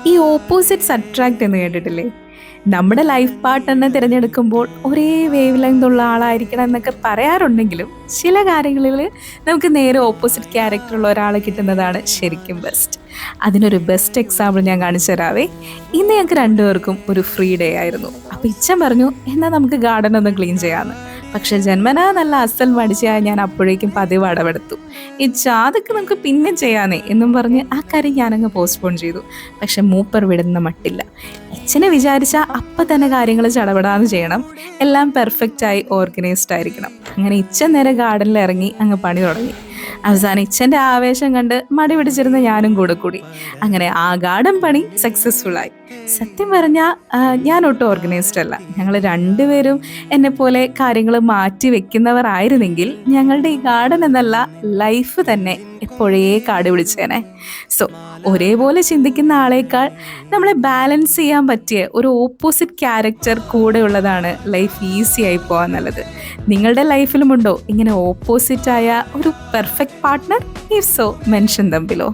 ഈ opposites attract എന്ന് കേട്ടിട്ടില്ലേ? നമ്മുടെ ലൈഫ് പാർട്ട്ണറിനെ തിരഞ്ഞെടുക്കുമ്പോൾ ഒരേ വേവ് ലെങ്ത് ഉള്ള ആളായിരിക്കണം എന്നൊക്കെ പറയാറുണ്ടെങ്കിലും ചില കാര്യങ്ങളിൽ നമുക്ക് നേരെ ഓപ്പോസിറ്റ് ക്യാരക്ടർ ഉള്ള ഒരാളെ കിട്ടുന്നതാണ് ശരിക്കും ബെസ്റ്റ്. അതിനൊരു ബെസ്റ്റ് എക്സാമ്പിൾ ഞാൻ കാണിച്ചു തരാവേ. ഇന്ന് ഞങ്ങൾക്ക് രണ്ടുപേർക്കും ഒരു ഫ്രീ ഡേ ആയിരുന്നു. അപ്പം ഇച്ചൻ പറഞ്ഞു എന്നാൽ നമുക്ക് ഗാർഡൻ ഒന്ന് ക്ലീൻ ചെയ്യാമെന്ന്. പക്ഷെ ജന്മനാ നല്ല അസൽ മടിച്ചായ ഞാൻ അപ്പോഴേക്കും പതിവ് അടവെടുത്തു. അതൊക്കെ നമുക്ക് പിന്നെ ചെയ്യാന്നേ എന്നും പറഞ്ഞ് ആ കാര്യം ഞാനങ്ങ് പോസ്റ്റ്പോൺ ചെയ്തു. പക്ഷെ മൂപ്പർ വിടുന്ന മട്ടില്ല. ഇച്ചനെ വിചാരിച്ച അപ്പം തന്നെ കാര്യങ്ങൾ ചടപടാന്ന് ചെയ്യണം, എല്ലാം പെർഫെക്റ്റായി ഓർഗനൈസ്ഡ് ആയിരിക്കണം. അങ്ങനെ ഇച്ചൻ നേരെ ഗാർഡനിൽ ഇറങ്ങി അങ്ങ് പണി തുടങ്ങി. അവസാനം ഇച്ചൻ്റെ ആവേശം കണ്ട് മടി പിടിച്ചിരുന്ന ഞാനും കൂടെ കൂടി. അങ്ങനെ ആ ഗാർഡൻ പണി സക്സസ്ഫുള്ളായി. സത്യം പറഞ്ഞാൽ ഞാൻ ഒട്ടും ഓർഗനൈസ്ഡ് അല്ല. ഞങ്ങൾ രണ്ടുപേരും എന്നെപ്പോലെ കാര്യങ്ങൾ മാറ്റി വെക്കുന്നവർ ആയിരുന്നെങ്കിൽ ഞങ്ങളുടെ ഈ ഗാർഡൻ എന്നല്ല ലൈഫ് തന്നെ എപ്പോഴേ കാട് പിടിച്ചേനെ. സോ ഒരേപോലെ ചിന്തിക്കുന്ന ആളേക്കാൾ നമ്മളെ ബാലൻസ് ചെയ്യാൻ പറ്റിയ ഒരു ഓപ്പോസിറ്റ് ക്യാരക്ടർ കൂടെ ഉള്ളതാണ് ലൈഫ് ഈസി ആയി പോകാൻ നല്ലത്. നിങ്ങളുടെ ലൈഫിലുമുണ്ടോ ഇങ്ങനെ ഓപ്പോസിറ്റായ ഒരു perfect partner? If so mention dum below.